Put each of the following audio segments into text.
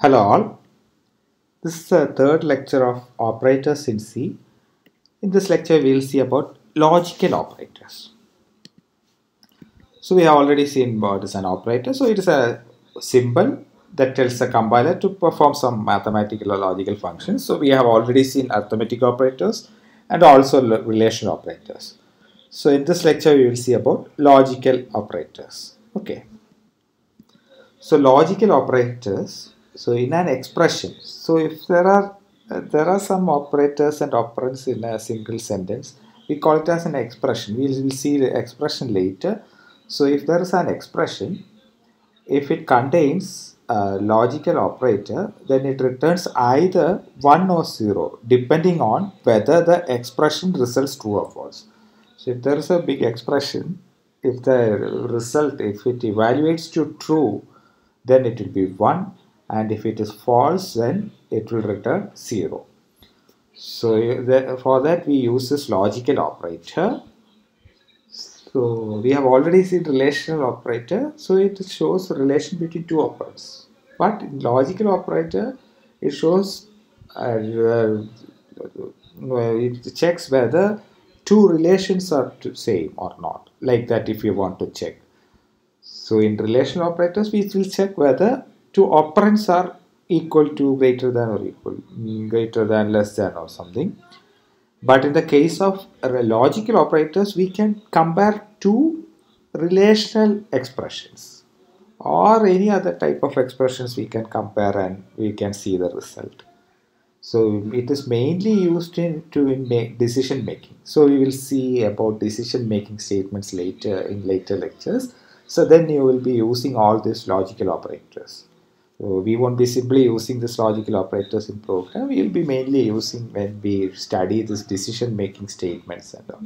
Hello all, this is the third lecture of operators in C. In this lecture we will see about logical operators. So we have already seen what is an operator. So it is a symbol that tells the compiler to perform some mathematical or logical functions. So we have already seen arithmetic operators and also relational operators. So in this lecture we will see about logical operators. Okay. So logical operators, so in an expression, so if there are some operators and operands in a single sentence, we call it as an expression. We will see the expression later. So if there is an expression, if it contains a logical operator, then it returns either 1 or 0 depending on whether the expression results true or false. So if there is a big expression, if the result, if it evaluates to true, then it will be 1, and if it is false, then it will return 0. So for that we use this logical operator. So we have already seen relational operator, so it shows a relation between two operands. But in logical operator, it shows it checks whether two relations are same or not. Like that, if you want to check. So in relational operators, we will check whether two operands are equal to, greater than, or equal, greater than, less than, or something. But in the case of logical operators, we can compare two relational expressions or any other type of expressions we can compare and we can see the result. So it is mainly used in decision making. So we will see about decision making statements later in later lectures. So then you will be using all these logical operators. So we won't be simply using these logical operators in program. We will be mainly using when we study this decision making statements and all.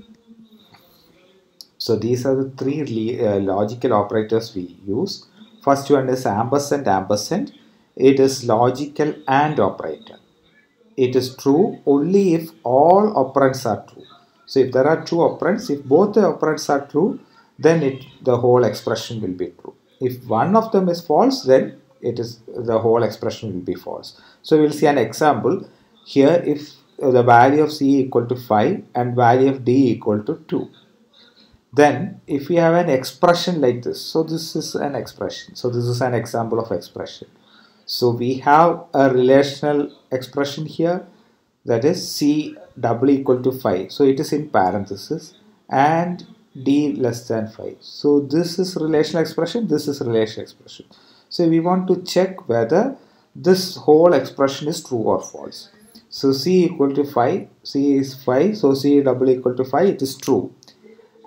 So these are the three logical operators we use. First one is ampersand ampersand. It is logical AND operator. It is true only if all operands are true. So if there are two operands, if both the operands are true, then the whole expression will be true. If one of them is false, then the whole expression will be false. So we will see an example here. If the value of C equal to 5 and value of D equal to 2, then if we have an expression like this, so this is an expression. So this is an example of expression. So we have a relational expression here, that is C double equal to 5. So it is in parenthesis, and D less than 5. So this is relational expression, this is relational expression. So we want to check whether this whole expression is true or false. So C equal to 5, C is 5, so C double equal to 5, it is true.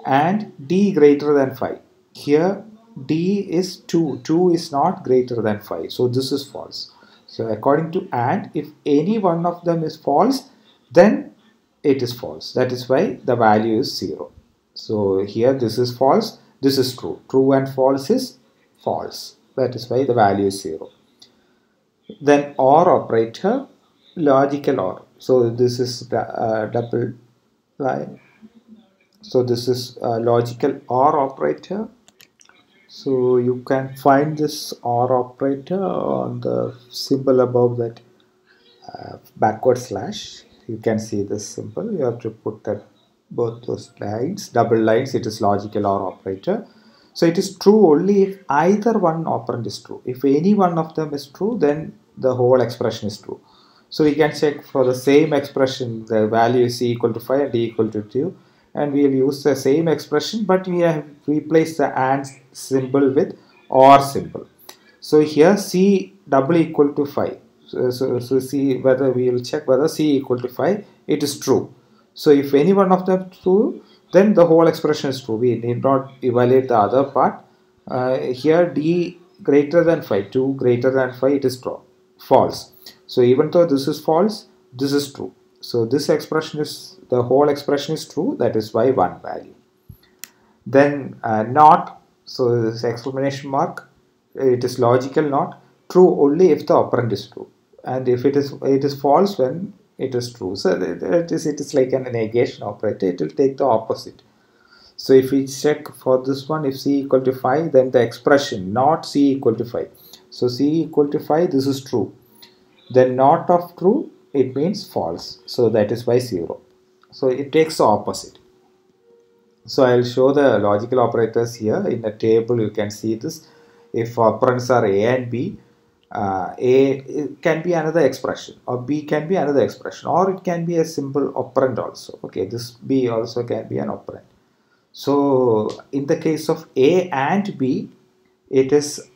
And D greater than 5. Here D is 2. 2 is not greater than 5. So this is false. So according to AND, if any one of them is false, then it is false. That is why the value is 0. So here this is false, this is true. True and false is false. That is why the value is 0. Then OR operator, logical OR. So this is double line. So this is a logical OR operator. So you can find this OR operator on the symbol above that backward slash. You can see this symbol. You have to put that both those lines, double lines. It is logical OR operator. So it is true only if either one operand is true. If any one of them is true, then the whole expression is true. So we can check for the same expression, the value is C equal to 5 and D equal to 2. And we will use the same expression, but we have replaced the AND symbol with OR symbol. So here C double equal to 5. So see whether we will check whether C equal to 5, it is true. So if any one of them is true, then the whole expression is true. We need not evaluate the other part. Here D greater than 5, 2 greater than 5, it is true, false. So even though this is false, this is true. So this expression is, the whole expression is true, that is why 1 value. Then NOT, so this exclamation mark, it is logical NOT, true only if the operand is true, and if it is false when it is true. So it is like a negation operator, it will take the opposite. So if we check for this one, if C equal to 5, then the expression not C equal to 5. So C equal to 5, this is true. Then not of true, it means false. So that is why 0. So it takes the opposite. So I'll show the logical operators here. In the table you can see this. If operands are A and B, A can be another expression, or B can be another expression, or it can be a simple operand also. Okay, this B also can be an operand. So in the case of A and B, it is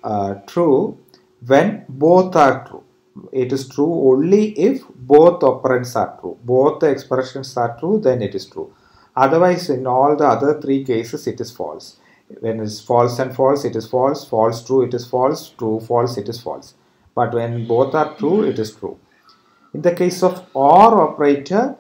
true when both are true. It is true only if both operands are true. Both the expressions are true, then it is true. Otherwise, in all the other three cases, it is false. When it is false and false, it is false. False, true, it is false. True, false, it is false. But when both are true, it is true. In the case of OR operator,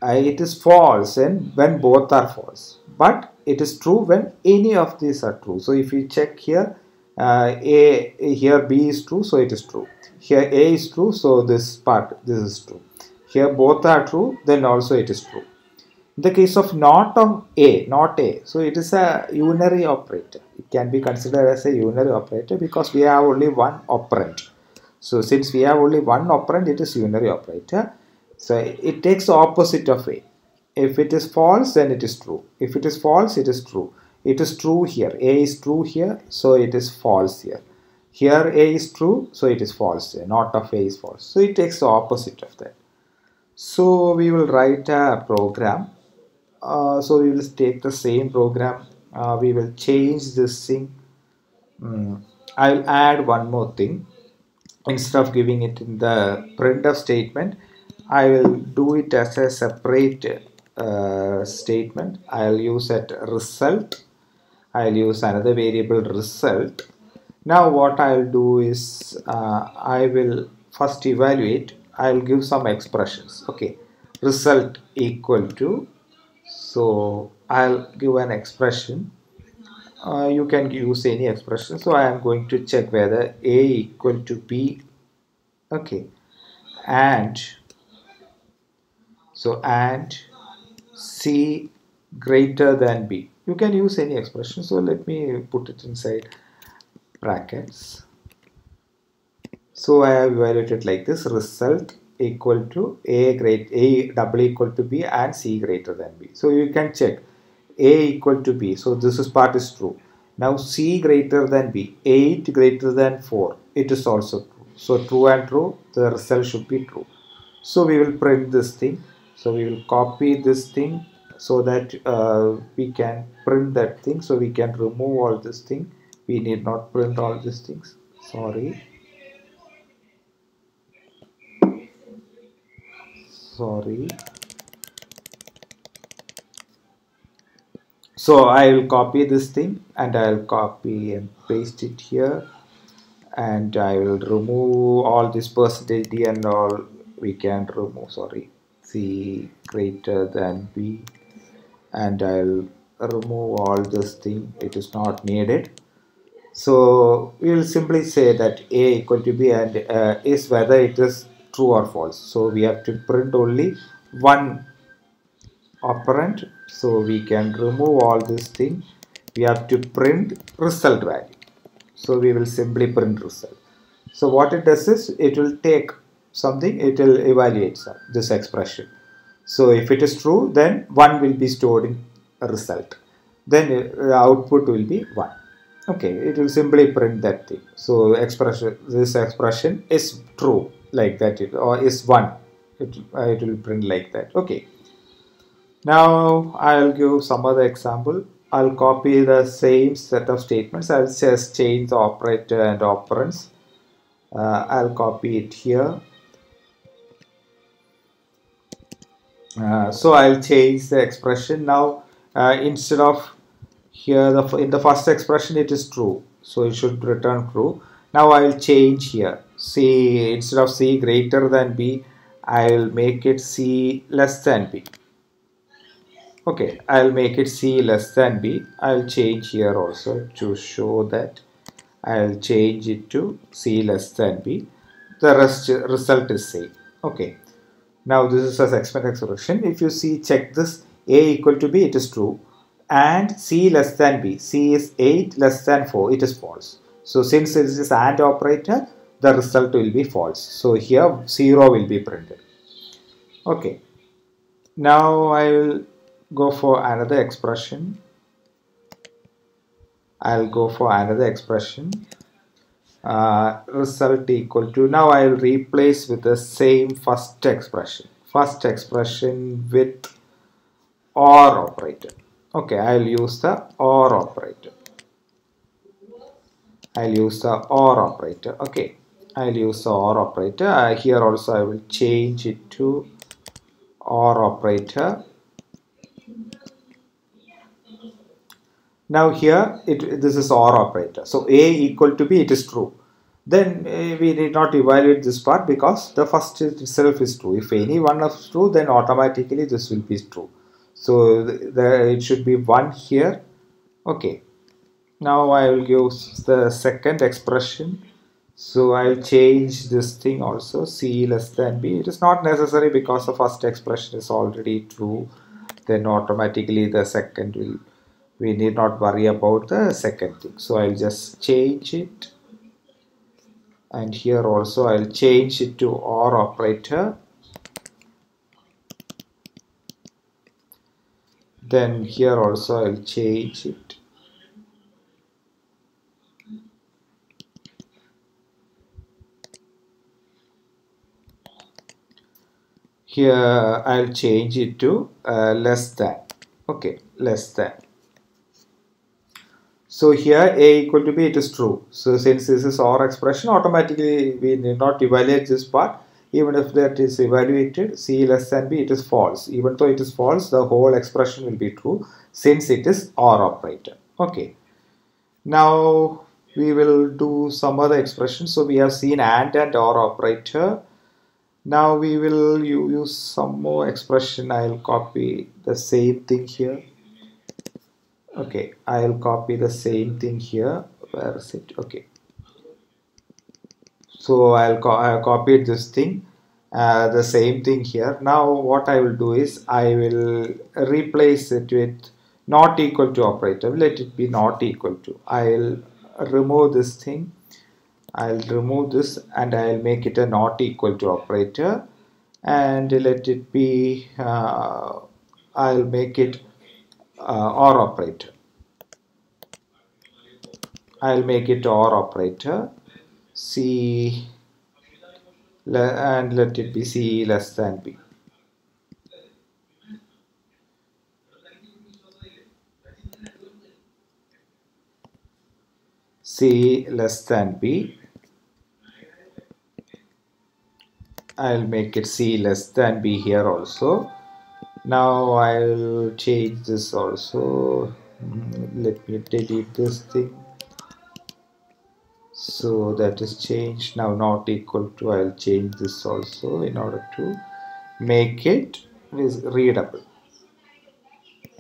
it is false and when both are false. But it is true when any of these are true. So if you check here, here B is true, so it is true. Here A is true, so this is true. Here both are true, then also it is true. In the case of not A, so it is a unary operator. It can be considered as a unary operator because we have only one operand. So since we have only one operand, it is unary operator. So it takes the opposite of A. If it is false, then it is true. If it is false, it is true. It is true here. A is true here, so it is false here. Here A is true, so it is false here. Not of A is false. So it takes the opposite of that. So we will write a program. So we will take the same program. We will change this thing. I'll add one more thing. Instead of giving it in the printf statement, I will do it as a separate statement. I'll use that result. I'll use another variable result. Now what I'll do is I will first evaluate. I'll give some expressions. Okay, result equal to. So I'll give an expression. You can use any expression. So I am going to check whether A equal to B. Okay, and C greater than B. You can use any expression. So let me put it inside brackets. So I have evaluated like this: result equal to A double equal to B and C greater than B. So you can check A equal to B. So this part is true. Now C greater than B, 8 greater than 4. It is also true. So true and true, the result should be true. So we will print this thing. So we will copy this thing so that we can print that thing. So we can remove all this thing. We need not print all these things. Sorry. So I will copy this thing and I will copy and paste it here, and I will remove all this percentage D and all we can remove. Sorry, C greater than B, and I'll remove all this thing. It is not needed. So we will simply say that A equal to B and is whether it is true or false. So we have to print only one operand. So we can remove all this thing. We have to print result value. So we will simply print result. So what it does is it will take something, it will evaluate this expression. So if it is true, then 1 will be stored in a result. Then the output will be 1. Okay, it will simply print that thing. So this expression is true, like that, or is 1. It will print like that. Okay. Now I'll give some other example. I'll copy the same set of statements. I'll just change the operator and operands. I'll copy it here. So I'll change the expression now. Instead of here, in the first expression it is true, so it should return true. Now I will change here. C, instead of C greater than B, I will make it C less than B. Okay, I'll make it C less than B. I'll change here also to show that. I'll change it to C less than B. The result is same. Okay. Now this is a expression. If you see, check this. A equal to B, it is true. And C less than B. C is 8 less than 4. It is false. So since it is AND operator, the result will be false. So here 0 will be printed. Okay. Now I will go for another expression. I'll go for another expression. Result equal to, now I will replace with the same first expression with OR operator. Okay, I'll use the OR operator. Okay, I'll use the OR operator. Here also I will change it to OR operator. Now here this is OR operator. So A equal to B, it is true. Then we need not evaluate this part because the first itself is true. If any one is true, then automatically this will be true. So it should be 1 here. Okay. Now I will give the second expression. So I'll change this thing also, C less than B. It is not necessary because the first expression is already true. Then automatically the second will, we need not worry about the second thing. So I'll just change it. And here also I'll change it to OR operator. Then here also I'll change it. Here I'll change it to less than. Okay, less than. So here A equal to B, it is true. So since this is OR expression, automatically we need not evaluate this part. Even if that is evaluated, C less than B, it is false. Even though it is false, the whole expression will be true since it is OR operator. Okay. Now we will do some other expression. So we have seen AND and OR operator. Now we will use some more expression. I'll copy the same thing here. Okay, I'll copy the same thing here. Where is it? Okay. So I copied this thing, the same thing here. Now what I will do is I will replace it with not equal to operator. Let it be not equal to. I'll remove this thing. I'll remove this and I'll make it a not equal to operator, and let it be. I'll make it OR operator. I'll make it OR operator. C and let it be C less than B. C less than B. I'll make it C less than B here also. Now I'll change this also. Let me delete this thing. So that is changed. Now not equal to, I'll change this also in order to make it readable.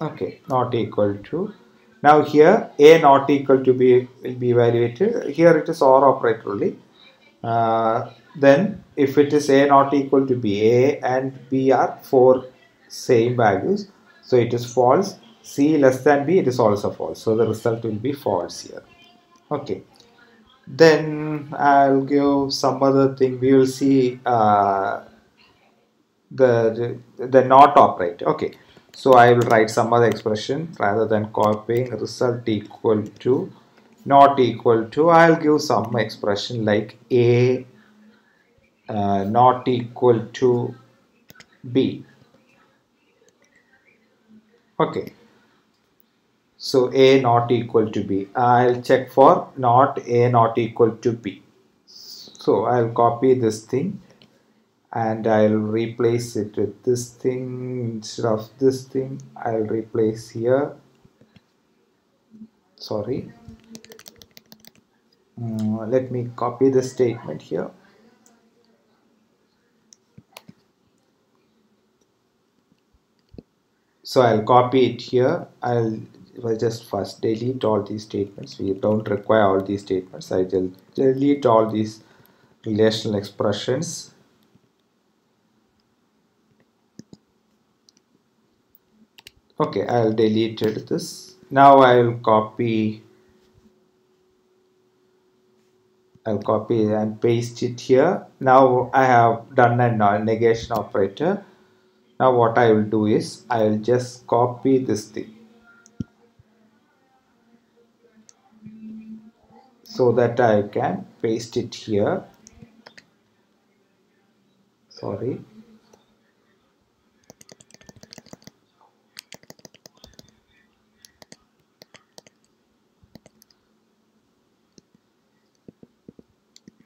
Okay, not equal to. Now here A not equal to B will be evaluated. Here it is OR operator only. Then if it is A not equal to B, A and B are 4 same values, so it is false. C less than B, it is also false. So the result will be false here. Okay. Then I'll give some other thing. We will see the not operator. Okay. So I will write some other expression rather than copying result equal to not equal to. I'll give some expression like A not equal to B. Okay. So A not equal to B. I'll check for not A not equal to B. So I'll copy this thing and I'll replace it with this thing. Instead of this thing, I'll replace here. Sorry. Let me copy the statement here. So I'll copy it here. I'll just first delete all these statements. We don't require all these statements. I will delete all these relational expressions. Okay, I'll delete this. Now I will copy I'll copy and paste it here. Now I have done a negation operator. Now what I will do is I will just copy this thing so that I can paste it here. Sorry.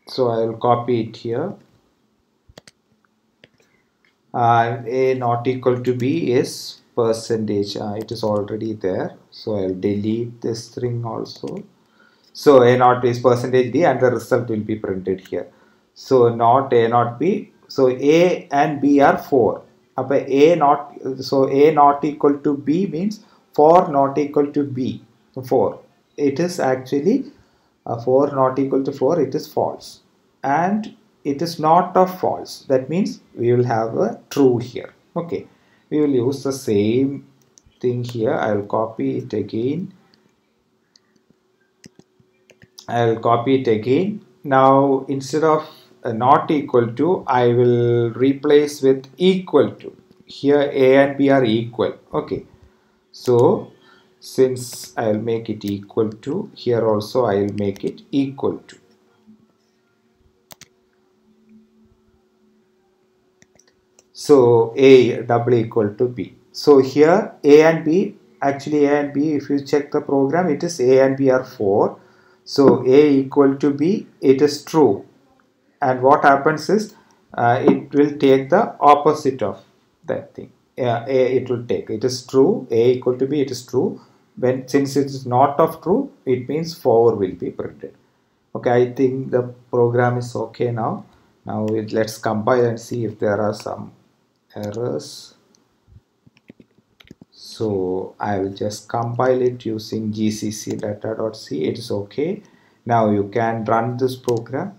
So I will copy it here. A not equal to B is percentage. It is already there. So I will delete this string also. So A naught is percentage D and the result will be printed here. So not A not B. So A and B are 4. A not equal to B means 4 not equal to B. 4. It is actually 4 not equal to 4. It is false. And it is not of false. That means we will have a true here. Okay. We will use the same thing here. I will copy it again. I'll copy it again. Now instead of not equal to, I will replace with equal to. Here A and B are equal. Okay. So since I'll make it equal to, here also I'll make it equal to. So A double equal to B. So here A and B, actually A and B, if you check the program, it is A and B are 4. So A equal to B, it is true. And what happens is, it will take the opposite of that thing. It will take, it is true, A equal to B, it is true. Since it is not of true, it means 4 will be printed. Okay, I think the program is okay now. Now let's compile and see if there are some errors. So I will just compile it using gcc data.c. It is okay. Now you can run this program.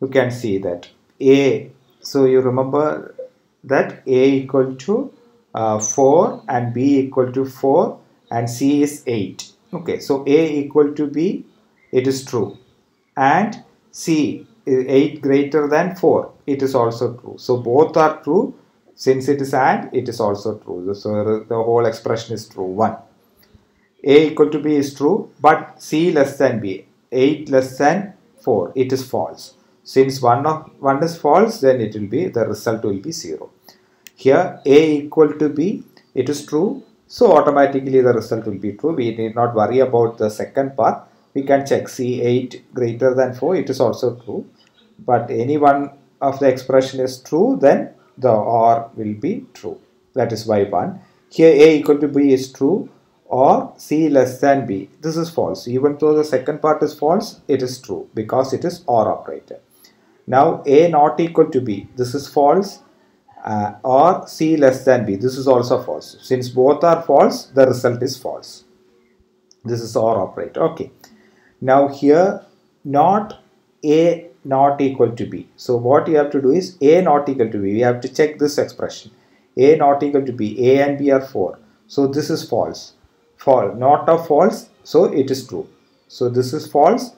You can see that A, so you remember that A equal to 4 and B equal to 4 and C is 8. Okay, so A equal to B, it is true, and C is 8 greater than 4, it is also true. So both are true. Since it is AND, it is also true. So the whole expression is true. 1. A equal to B is true, but C less than B, 8 less than 4, it is false. Since one is false, then it will be, the result will be 0. Here A equal to B, it is true, so automatically the result will be true. We need not worry about the second part. We can check C 8 greater than 4, it is also true. But any one of the expression is true, then the OR will be true. That is Y1. Here A equal to B is true, or C less than B. This is false. Even though the second part is false, it is true because it is OR operator. Now A not equal to B, this is false, or C less than B, this is also false. Since both are false, the result is false. This is OR operator. Okay. Now here not A not equal to B. So what you have to do is A not equal to B. We have to check this expression. A not equal to B. A and B are 4. So this is false. Not of false. So it is true. So this is false.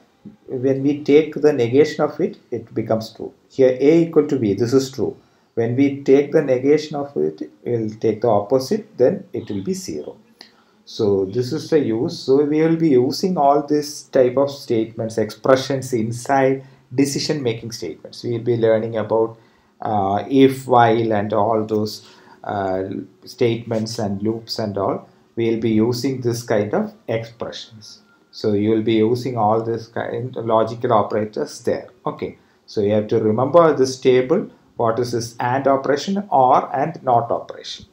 When we take the negation of it, it becomes true. Here A equal to B. This is true. When we take the negation of it, we will take the opposite. Then it will be 0. So this is the use. So we will be using all this type of statements, expressions inside decision making statements. We will be learning about if, while, and all those statements and loops and all. We will be using this kind of expressions. So you will be using all this kind of logical operators there. Okay. So you have to remember this table. What is this AND operation, OR and NOT operation.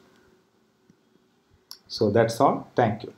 So that's all. Thank you.